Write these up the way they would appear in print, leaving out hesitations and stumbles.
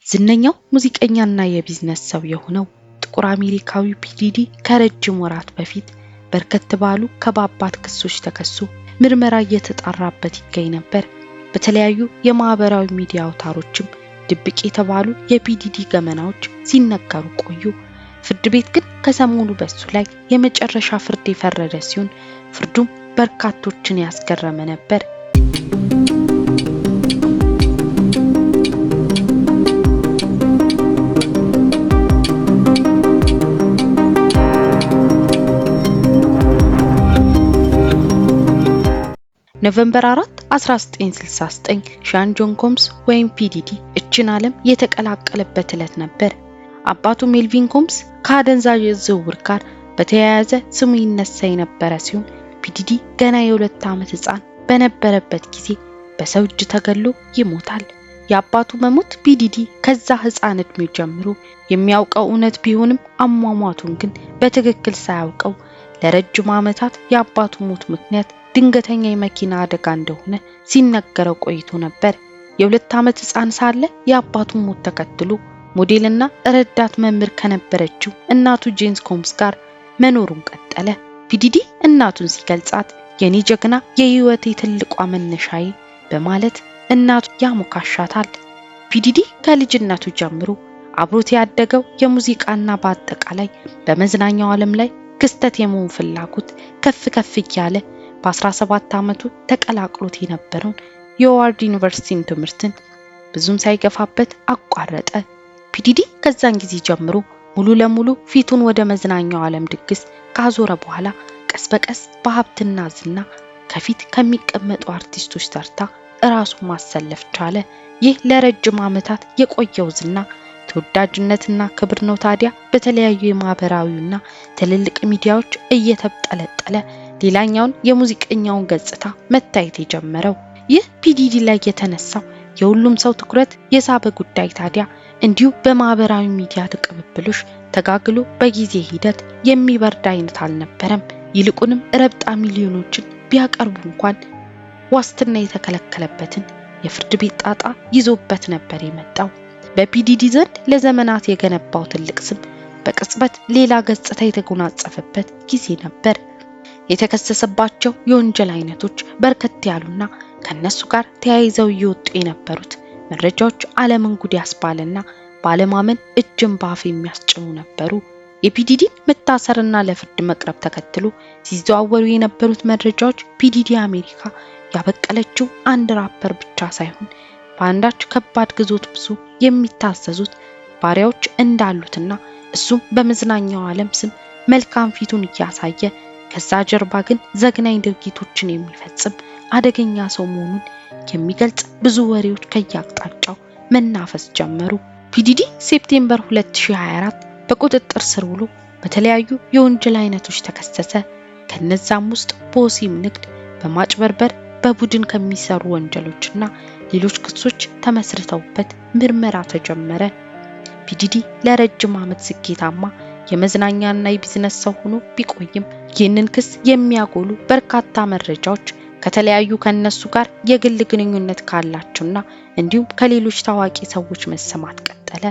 ዝነኛው ሙዚቀኛና የቢዝነስ ሰው የሆነው ጥቁር አሜሪካዊ ፒዲዲ ከረጅም ወራት በፊት በርከት ባሉ ከባባድ ክሶች ተከሶ ምርመራ እየተጣራበት ይገኝ ነበር። በተለያዩ የማህበራዊ ሚዲያ አውታሮችም ድብቅ የተባሉ የፒዲዲ ገመናዎች ሲነገሩ ቆዩ። ፍርድ ቤት ግን ከሰሞኑ በሱ ላይ የመጨረሻ ፍርድ የፈረደ ሲሆን ፍርዱም በርካቶችን ያስገረመ ነበር። ኖቬምበር 4 1969 ሻን ጆን ኮምስ ወይም ፒዲዲ እችን ዓለም የተቀላቀለበት ዕለት ነበር። አባቱ ሜልቪን ኮምስ ከአደንዛዥ ዝውውር ጋር በተያያዘ ስሙ ይነሳ የነበረ ሲሆን ፒዲዲ ገና የ2 ዓመት ሕፃን በነበረበት ጊዜ በሰው እጅ ተገሎ ይሞታል። የአባቱ መሞት ፒዲዲ ከዛ ሕፃን እድሜ ጀምሮ የሚያውቀው እውነት ቢሆንም አሟሟቱን ግን በትክክል ሳያውቀው ለረጅም ዓመታት የአባቱ ሞት ምክንያት ድንገተኛ የመኪና አደጋ እንደሆነ ሲነገረው ቆይቶ ነበር። የ2 ዓመት ሕፃን ሳለ የአባቱን ሞት ተከትሎ ሞዴልና ረዳት መምህር ከነበረችው እናቱ ጄንስ ኮምስ ጋር መኖሩን ቀጠለ። ፒዲዲ እናቱን ሲገልጻት የኔ ጀግና የህይወቴ ትልቋ መነሻዬ በማለት እናቱ ያሞካሻታል። ፒዲዲ ከልጅነቱ ጀምሮ አብሮት ያደገው የሙዚቃና በአጠቃላይ በመዝናኛው ዓለም ላይ ክስተት የመሆን ፍላጎት ከፍ እያለ በ17 ዓመቱ ተቀላቅሎት የነበረውን የዋርድ ዩኒቨርሲቲ ትምህርትን ብዙም ሳይገፋበት አቋረጠ። ፒዲዲ ከዛን ጊዜ ጀምሮ ሙሉ ለሙሉ ፊቱን ወደ መዝናኛው ዓለም ድግስ ካዞረ በኋላ ቀስ በቀስ በሀብትና ዝና ከፊት ከሚቀመጡ አርቲስቶች ተርታ ራሱን ማሰለፍ ቻለ። ይህ ለረጅም ዓመታት የቆየው ዝና ተወዳጅነትና ክብር ነው ታዲያ በተለያዩ የማህበራዊና ትልልቅ ሚዲያዎች እየተጠለጠለ ሌላኛውን የሙዚቀኛውን ገጽታ መታየት የጀመረው። ይህ ፒዲዲ ላይ የተነሳው የሁሉም ሰው ትኩረት የሳበ ጉዳይ ታዲያ እንዲሁ በማህበራዊ ሚዲያ ተቀብብሎሽ ተጋግሎ በጊዜ ሂደት የሚበርድ አይነት አልነበረም። ይልቁንም ረብጣ ሚሊዮኖችን ቢያቀርቡ እንኳን ዋስትና የተከለከለበትን የፍርድ ቤት ጣጣ ይዞበት ነበር የመጣው። በፒዲዲ ዘንድ ለዘመናት የገነባው ትልቅ ስም በቅጽበት ሌላ ገጽታ የተጎናጸፈበት ጊዜ ነበር። የተከሰሰባቸው የወንጀል አይነቶች በርከት ያሉና ከነሱ ጋር ተያይዘው እየወጡ የነበሩት መረጃዎች ዓለምን ጉድ ያስባለና ባለማመን እጅን ባፍ የሚያስጭኑ ነበሩ። የፒዲዲ መታሰርና ለፍርድ መቅረብ ተከትሎ ሲዘዋወሩ የነበሩት መረጃዎች ፒዲዲ አሜሪካ ያበቀለችው አንድ ራፐር ብቻ ሳይሆን በአንዳች ከባድ ግዞት ብዙ የሚታሰዙት ባሪያዎች እንዳሉትና እሱም በመዝናኛው ዓለም ስም መልካም ፊቱን እያሳየ ከዛ ጀርባ ግን ዘግናኝ ድርጊቶችን የሚፈጽም አደገኛ ሰው መሆኑን የሚገልጽ ብዙ ወሬዎች ከያቅጣጫው መናፈስ ጀመሩ። ፒዲዲ ሴፕቴምበር 2024 በቁጥጥር ስር ውሎ በተለያዩ የወንጀል አይነቶች ተከሰሰ። ከነዛም ውስጥ በወሲብ ንግድ፣ በማጭበርበር፣ በቡድን ከሚሰሩ ወንጀሎችና ሌሎች ክሶች ተመስርተውበት ምርመራ ተጀመረ። ፒዲዲ ለረጅም ዓመት ስኬታማ የመዝናኛና የቢዝነስ ሰው ሆኖ ቢቆይም ይህንን ክስ የሚያጎሉ በርካታ መረጃዎች ከተለያዩ ከነሱ ጋር የግል ግንኙነት ካላቸውና እንዲሁም ከሌሎች ታዋቂ ሰዎች መሰማት ቀጠለ።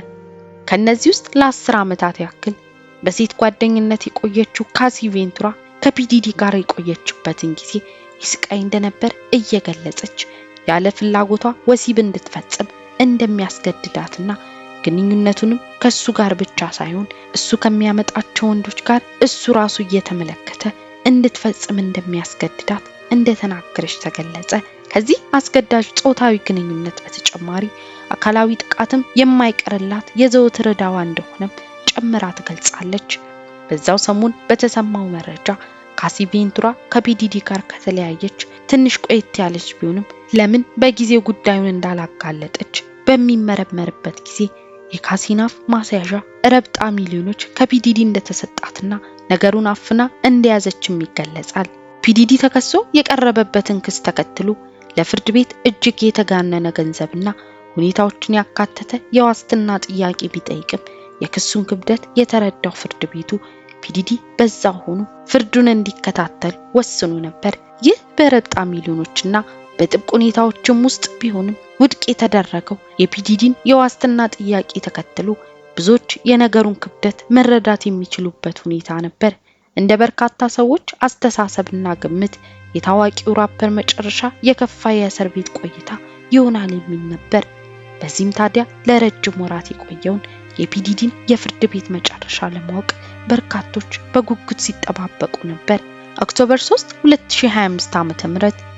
ከነዚህ ውስጥ ለ10 ዓመታት ያክል በሴት ጓደኝነት የቆየችው ካሲ ቬንቱራ ከፒዲዲ ጋር የቆየችበትን ጊዜ ይስቃይ እንደነበር እየገለጸች ያለ ፍላጎቷ ወሲብ እንድትፈጽም እንደሚያስገድዳትና ግንኙነቱንም ከሱ ጋር ብቻ ሳይሆን እሱ ከሚያመጣቸው ወንዶች ጋር እሱ ራሱ እየተመለከተ እንድትፈጽም እንደሚያስገድዳት እንደተናገረች ተገለጸ። ከዚህ አስገዳጅ ጾታዊ ግንኙነት በተጨማሪ አካላዊ ጥቃትም የማይቀርላት የዘወትር ዕዳዋ እንደሆነም ጨምራ ትገልጻለች። በዛው ሰሞን በተሰማው መረጃ ካሲ ቬንቱራ ከፒዲዲ ጋር ከተለያየች ትንሽ ቆየት ያለች ቢሆንም ለምን በጊዜው ጉዳዩን እንዳላጋለጠች በሚመረመርበት ጊዜ የካሲናፍ ማስያዣ ረብጣ ሚሊዮኖች ከፒዲዲ እንደተሰጣትና ነገሩን አፍና እንደያዘችም ይገለጻል። ፒዲዲ ተከሶ የቀረበበትን ክስ ተከትሎ ለፍርድ ቤት እጅግ የተጋነነ ገንዘብና ሁኔታዎችን ያካተተ የዋስትና ጥያቄ ቢጠይቅም የክሱን ክብደት የተረዳው ፍርድ ቤቱ ፒዲዲ በዛው ሆኖ ፍርዱን እንዲከታተል ወስኖ ነበር። ይህ በረብጣ ሚሊዮኖችና በጥብቅ ሁኔታዎችም ውስጥ ቢሆንም ውድቅ የተደረገው የፒዲዲን የዋስትና ጥያቄ ተከትሎ ብዙዎች የነገሩን ክብደት መረዳት የሚችሉበት ሁኔታ ነበር። እንደ በርካታ ሰዎች አስተሳሰብና ግምት የታዋቂው ራፐር መጨረሻ የከፋ የእስር ቤት ቆይታ ይሆናል የሚል ነበር። በዚህም ታዲያ ለረጅም ወራት የቆየውን የፒዲዲን የፍርድ ቤት መጨረሻ ለማወቅ በርካቶች በጉጉት ሲጠባበቁ ነበር። ኦክቶበር 3 2025 ዓ.ም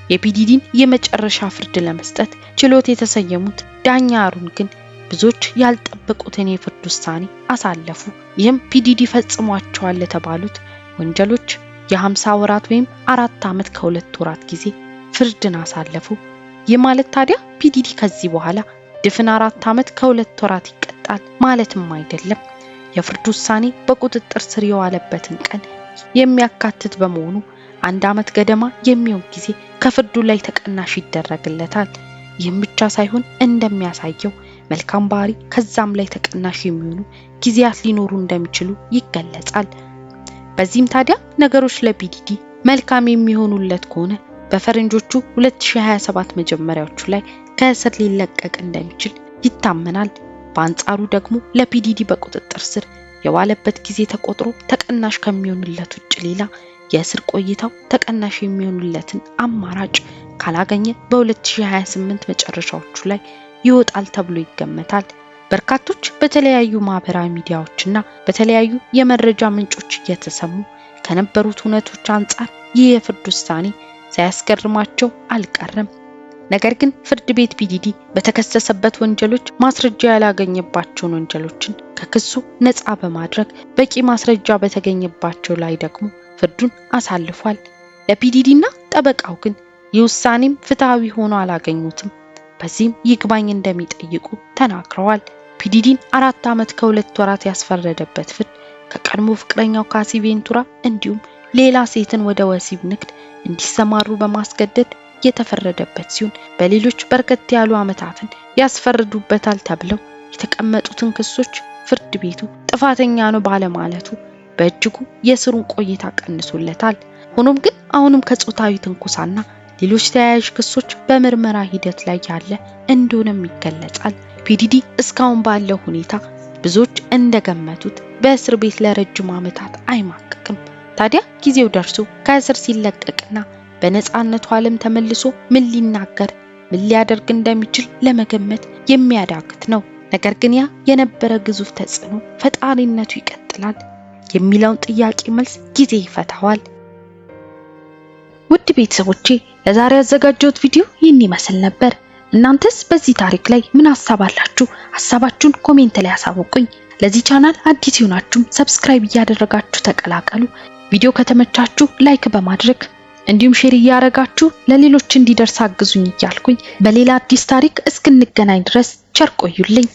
የፒዲዲን የመጨረሻ ፍርድ ለመስጠት ችሎት የተሰየሙት ዳኛ አሩን ግን ብዙዎች ያልጠበቁትን የፍርድ ውሳኔ አሳለፉ። ይህም ፒዲዲ ፈጽሟቸዋል ለተባሉት ወንጀሎች የ50 ወራት ወይም 4 ዓመት ከ2 ወራት ጊዜ ፍርድን አሳለፉ። ይህ ማለት ታዲያ ፒዲዲ ከዚህ በኋላ ድፍን 4 ዓመት ከ2 ወራት ይቀጣል ማለትም አይደለም። የፍርድ ውሳኔ በቁጥጥር ስር የዋለበትን ቀን የሚያካትት በመሆኑ 1 ዓመት ገደማ የሚሆን ጊዜ ከፍርዱ ላይ ተቀናሽ ይደረግለታል። ይህም ብቻ ሳይሆን እንደሚያሳየው መልካም ባህሪ ከዛም ላይ ተቀናሽ የሚሆኑ ጊዜያት ሊኖሩ እንደሚችሉ ይገለጻል። በዚህም ታዲያ ነገሮች ለፒዲዲ መልካም የሚሆኑለት ከሆነ በፈረንጆቹ 2027 መጀመሪያዎቹ ላይ ከእስር ሊለቀቅ እንደሚችል ይታመናል። በአንጻሩ ደግሞ ለፒዲዲ በቁጥጥር ስር የዋለበት ጊዜ ተቆጥሮ ተቀናሽ ከሚሆንለት ውጭ ሌላ የእስር ቆይታው ተቀናሽ የሚሆንለትን አማራጭ ካላገኘ በ2028 መጨረሻዎቹ ላይ ይወጣል ተብሎ ይገመታል። በርካቶች በተለያዩ ማህበራዊ ሚዲያዎችና በተለያዩ የመረጃ ምንጮች እየተሰሙ ከነበሩት እውነቶች አንጻር ይህ የፍርድ ውሳኔ ሳያስገርማቸው አልቀረም። ነገር ግን ፍርድ ቤት ፒዲዲ በተከሰሰበት ወንጀሎች ማስረጃ ያላገኘባቸውን ወንጀሎችን ከክሱ ነፃ በማድረግ በቂ ማስረጃ በተገኘባቸው ላይ ደግሞ ፍርዱን አሳልፏል። ለፒዲዲና ጠበቃው ግን ይህ ውሳኔም ፍትሃዊ ሆኖ አላገኙትም። በዚህም ይግባኝ እንደሚጠይቁ ተናግረዋል። ፒዲዲን 4 ዓመት ከ2 ወራት ያስፈረደበት ፍርድ ከቀድሞ ፍቅረኛው ካሲ ቬንቱራ እንዲሁም ሌላ ሴትን ወደ ወሲብ ንግድ እንዲሰማሩ በማስገደድ የተፈረደበት ሲሆን በሌሎች በርከት ያሉ ዓመታትን ያስፈርዱበታል ተብለው የተቀመጡትን ክሶች ፍርድ ቤቱ ጥፋተኛ ነው ባለማለቱ በእጅጉ የስሩን ቆይታ ቀንሶለታል። ሆኖም ግን አሁንም ከጾታዊ ትንኩሳና ሌሎች ተያያዥ ክሶች በምርመራ ሂደት ላይ ያለ እንደሆነም ይገለጻል። ፒዲዲ እስካሁን ባለው ሁኔታ ብዙዎች እንደገመቱት በእስር ቤት ለረጅም ዓመታት አይማቀቅም። ታዲያ ጊዜው ደርሶ ከእስር ሲለቀቅና በነፃነቱ ዓለም ተመልሶ ምን ሊናገር ምን ሊያደርግ እንደሚችል ለመገመት የሚያዳግት ነው። ነገር ግን ያ የነበረ ግዙፍ ተጽዕኖ ፈጣሪነቱ ይቀጥላል የሚለውን ጥያቄ መልስ ጊዜ ይፈታዋል። ውድ ቤተሰቦቼ ለዛሬ ያዘጋጀሁት ቪዲዮ ይህን ይመስል ነበር። እናንተስ በዚህ ታሪክ ላይ ምን ሐሳብ አላችሁ? ሐሳባችሁን ኮሜንት ላይ አሳውቁኝ። ለዚህ ቻናል አዲስ ሆናችሁ ሰብስክራይብ እያደረጋችሁ ተቀላቀሉ። ቪዲዮ ከተመቻችሁ ላይክ በማድረግ እንዲሁም ሼር እያደረጋችሁ ለሌሎች እንዲደርስ አግዙኝ እያልኩኝ በሌላ አዲስ ታሪክ እስክንገናኝ ድረስ ቸር ቆዩልኝ።